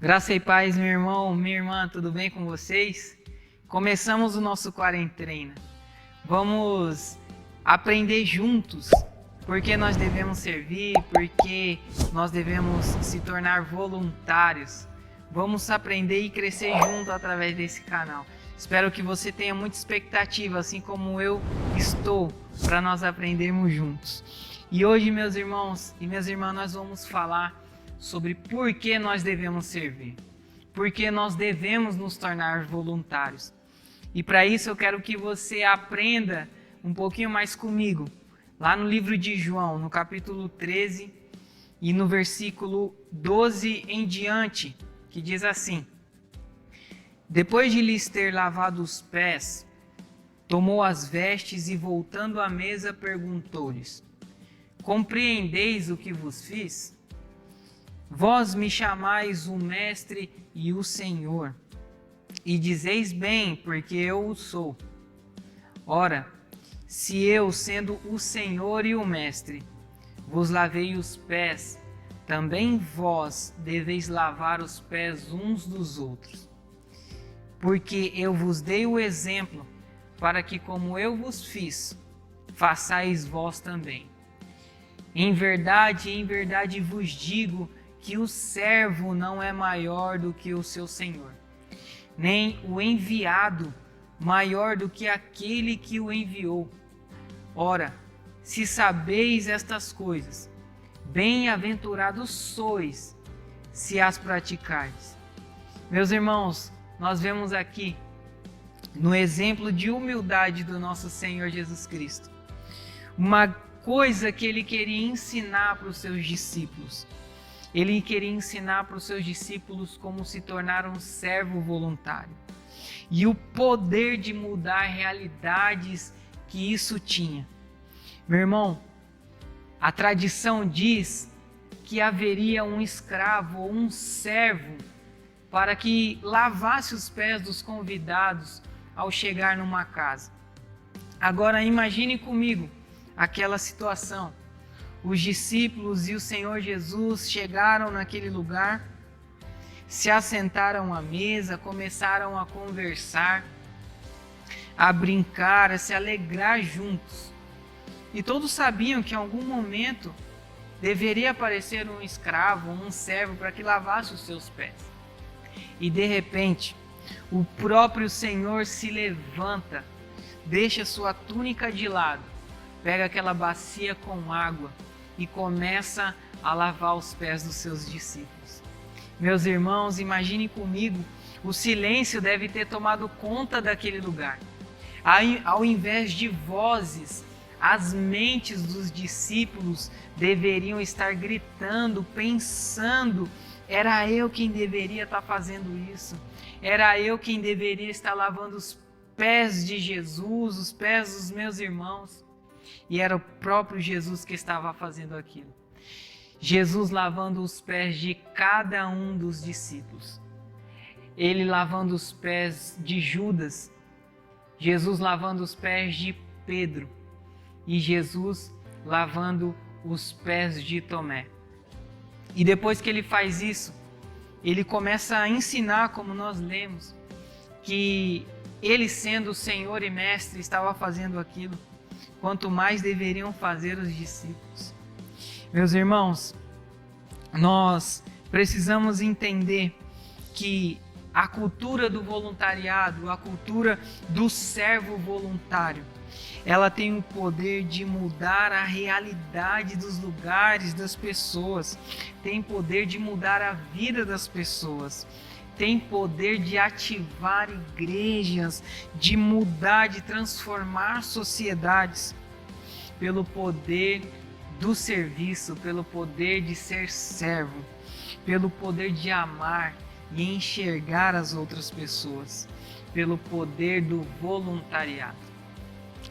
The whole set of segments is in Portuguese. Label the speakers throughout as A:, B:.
A: Graça e paz, meu irmão, minha irmã, tudo bem com vocês? Começamos o nosso quarentena. Vamos aprender juntos porque nós devemos servir, porque nós devemos se tornar voluntários. Vamos aprender e crescer junto através desse canal. Espero que você tenha muita expectativa, assim como eu estou, para nós aprendermos juntos. E hoje, meus irmãos e minhas irmãs, nós vamos falar sobre por que nós devemos servir, por que nós devemos nos tornar voluntários. E para isso eu quero que você aprenda um pouquinho mais comigo, lá no livro de João, no capítulo 13 e no versículo 12 em diante, que diz assim: Depois de lhes ter lavado os pés, tomou as vestes e, voltando à mesa, perguntou-lhes: Compreendeis o que vos fiz? Vós me chamais o Mestre e o Senhor, e dizeis bem, porque eu o sou. Ora, se eu, sendo o Senhor e o Mestre, vos lavei os pés, também vós deveis lavar os pés uns dos outros. Porque eu vos dei o exemplo, para que, como eu vos fiz, façais vós também. Em verdade vos digo que o servo não é maior do que o seu senhor, nem o enviado maior do que aquele que o enviou. Ora, se sabeis estas coisas, bem-aventurados sois, se as praticardes. Meus irmãos, nós vemos aqui, no exemplo de humildade do nosso Senhor Jesus Cristo, uma coisa que ele queria ensinar para os seus discípulos. Ele queria ensinar para os seus discípulos como se tornar um servo voluntário. E o poder de mudar realidades que isso tinha. Meu irmão, a tradição diz que haveria um escravo ou um servo para que lavasse os pés dos convidados ao chegar numa casa. Agora imagine comigo aquela situação. Os discípulos e o Senhor Jesus chegaram naquele lugar, se assentaram à mesa, começaram a conversar, a brincar, a se alegrar juntos. E todos sabiam que em algum momento deveria aparecer um escravo, um servo, para que lavasse os seus pés. E de repente, o próprio Senhor se levanta, deixa sua túnica de lado, pega aquela bacia com água e começa a lavar os pés dos seus discípulos. Meus irmãos, imaginem comigo, o silêncio deve ter tomado conta daquele lugar. Ao invés de vozes, as mentes dos discípulos deveriam estar gritando, pensando: era eu quem deveria estar fazendo isso, era eu quem deveria estar lavando os pés de Jesus, os pés dos meus irmãos. E era o próprio Jesus que estava fazendo aquilo. Jesus lavando os pés de cada um dos discípulos. Ele lavando os pés de Judas. Jesus lavando os pés de Pedro. E Jesus lavando os pés de Tomé. E depois que ele faz isso, ele começa a ensinar, como nós lemos, que ele, sendo o Senhor e Mestre, estava fazendo aquilo. Quanto mais deveriam fazer os discípulos. Meus irmãos, nós precisamos entender que a cultura do voluntariado, a cultura do servo voluntário, ela tem o poder de mudar a realidade dos lugares, das pessoas, tem poder de mudar a vida das pessoas, tem poder de ativar igrejas, de mudar, de transformar sociedades, pelo poder do serviço, pelo poder de ser servo, pelo poder de amar e enxergar as outras pessoas, pelo poder do voluntariado.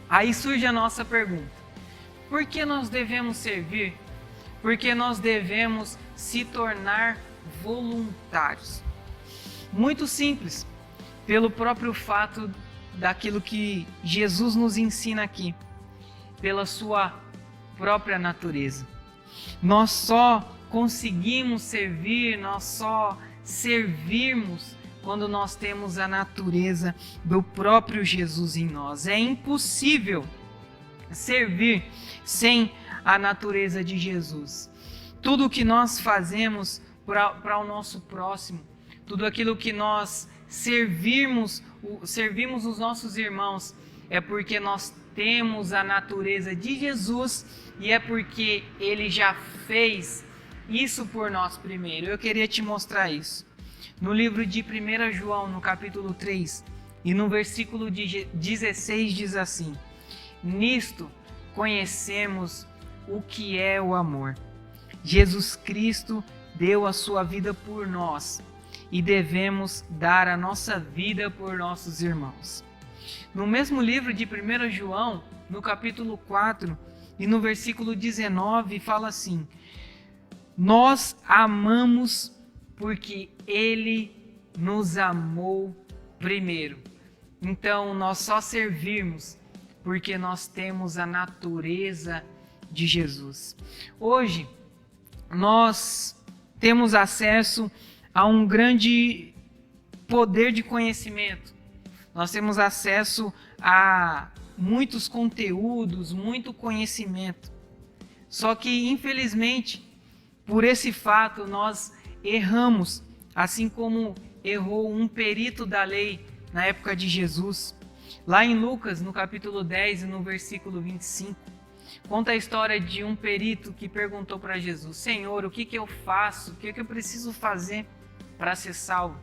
A: Aí surge a nossa pergunta: por que nós devemos servir? Por que nós devemos se tornar voluntários? Muito simples, pelo próprio fato daquilo que Jesus nos ensina aqui, pela sua própria natureza. Nós só conseguimos servir, nós só servirmos quando nós temos a natureza do próprio Jesus em nós. É impossível servir sem a natureza de Jesus. Tudo que nós fazemos para o nosso próximo, tudo aquilo que nós servimos os nossos irmãos, é porque nós temos a natureza de Jesus e é porque Ele já fez isso por nós primeiro. Eu queria te mostrar isso. No livro de 1 João, no capítulo 3, e no versículo 16 diz assim: nisto conhecemos o que é o amor. Jesus Cristo deu a sua vida por nós e devemos dar a nossa vida por nossos irmãos. No mesmo livro de 1 João, no capítulo 4 e no versículo 19, fala assim: nós amamos porque Ele nos amou primeiro. Então nós só servimos porque nós temos a natureza de Jesus. Hoje nós temos acesso a um grande poder de conhecimento. Nós temos acesso a muitos conteúdos, muito conhecimento. Só que, infelizmente, por esse fato, nós erramos, assim como errou um perito da lei na época de Jesus. Lá em Lucas, no capítulo 10 e no versículo 25, conta a história de um perito que perguntou para Jesus: Senhor, o que eu faço? O que eu preciso fazer para ser salvo?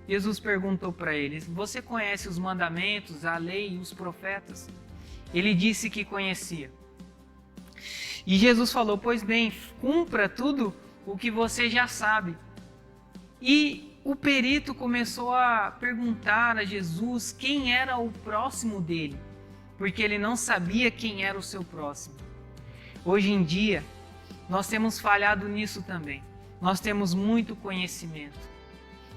A: Jesus perguntou para ele: você conhece os mandamentos, a lei e os profetas? Ele disse que conhecia. E Jesus falou: pois bem, cumpra tudo o que você já sabe. E o perito começou a perguntar a Jesus quem era o próximo dele, porque ele não sabia quem era o seu próximo. Hoje em dia, nós temos falhado nisso também. Nós temos muito conhecimento.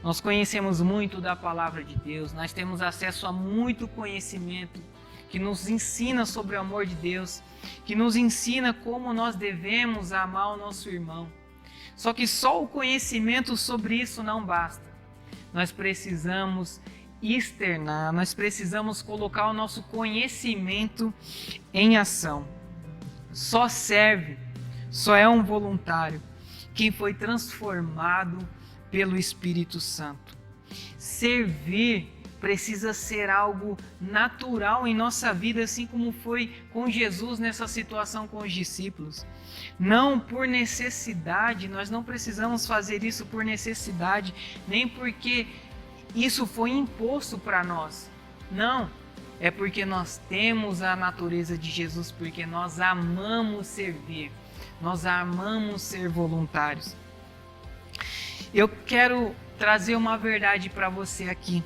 A: Nós conhecemos muito da palavra de Deus, nós temos acesso a muito conhecimento que nos ensina sobre o amor de Deus, que nos ensina como nós devemos amar o nosso irmão. Só que só o conhecimento sobre isso não basta. Nós precisamos externar, nós precisamos colocar o nosso conhecimento em ação. Só serve, só é um voluntário quem foi transformado pelo Espírito Santo. Servir precisa ser algo natural em nossa vida, assim como foi com Jesus nessa situação com os discípulos. Não por necessidade, nós não precisamos fazer isso por necessidade, nem porque isso foi imposto para nós. Não, é porque nós temos a natureza de Jesus, porque nós amamos servir, nós amamos ser voluntários. Eu quero trazer uma verdade para você aqui.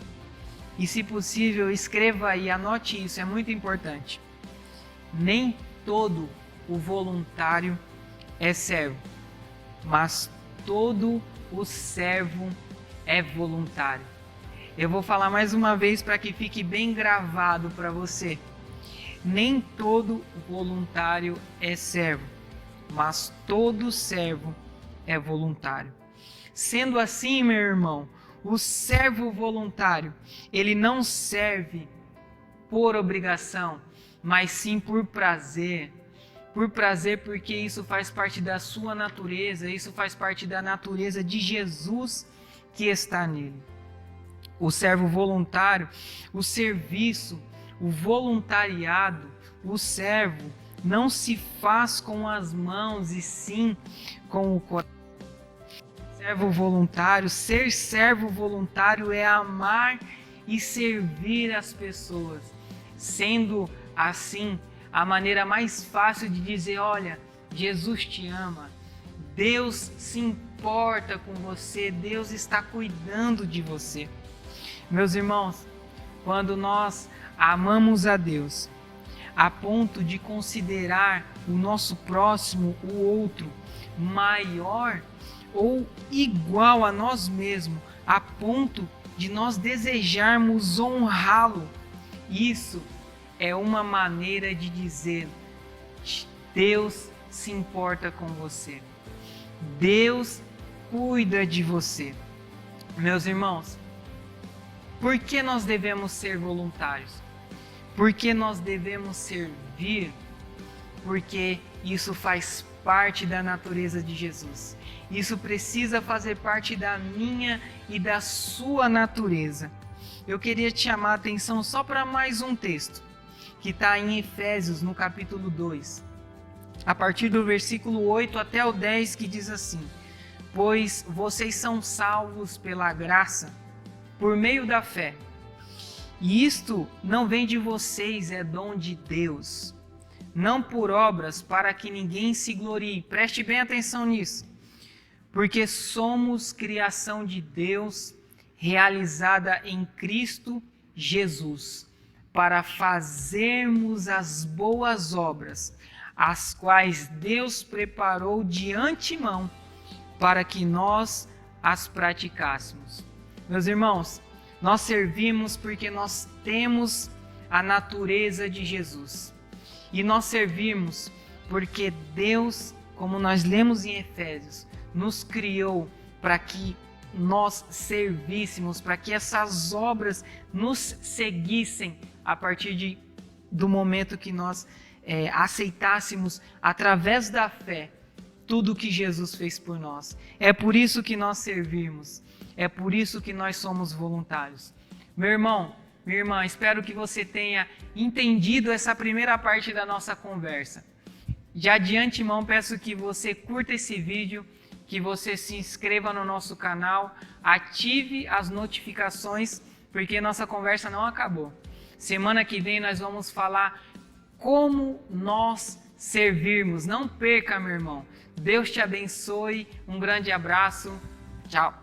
A: E se possível, escreva aí, anote isso, é muito importante. Nem todo o voluntário é servo, mas todo o servo é voluntário. Eu vou falar mais uma vez para que fique bem gravado para você. Nem todo voluntário é servo, mas todo servo é voluntário. Sendo assim, meu irmão, o servo voluntário, ele não serve por obrigação, mas sim por prazer. Por prazer, porque isso faz parte da sua natureza, isso faz parte da natureza de Jesus que está nele. O servo voluntário, o serviço, o voluntariado, o servo, não se faz com as mãos e sim com o coração. Ser servo voluntário é amar e servir as pessoas, sendo assim a maneira mais fácil de dizer: olha, Jesus te ama, Deus se importa com você, Deus está cuidando de você. Meus irmãos, quando nós amamos a Deus a ponto de considerar o nosso próximo, o outro, maior ou igual a nós mesmos, a ponto de nós desejarmos honrá-lo, isso é uma maneira de dizer: Deus se importa com você, Deus cuida de você. Meus irmãos, por que nós devemos ser voluntários? Por que nós devemos servir? Porque isso faz parte da natureza de Jesus. Isso precisa fazer parte da minha e da sua natureza. Eu queria te chamar a atenção só para mais um texto, que está em Efésios, no capítulo 2, a partir do versículo 8 até o 10, que diz assim: pois vocês são salvos pela graça, por meio da fé. E isto não vem de vocês, é dom de Deus, não por obras, para que ninguém se glorie. Preste bem atenção nisso. Porque somos criação de Deus, realizada em Cristo Jesus, para fazermos as boas obras, as quais Deus preparou de antemão, para que nós as praticássemos. Meus irmãos, nós servimos porque nós temos a natureza de Jesus. E nós servimos porque Deus, como nós lemos em Efésios, nos criou para que nós servíssemos, para que essas obras nos seguissem a partir do momento que nós aceitássemos, através da fé, tudo que Jesus fez por nós. É por isso que nós servimos. É por isso que nós somos voluntários. Meu irmão, minha irmã, espero que você tenha entendido essa primeira parte da nossa conversa. Já de antemão, peço que você curta esse vídeo, que você se inscreva no nosso canal, ative as notificações, porque nossa conversa não acabou. Semana que vem nós vamos falar como nós servirmos. Não perca, meu irmão. Deus te abençoe. Um grande abraço. Tchau.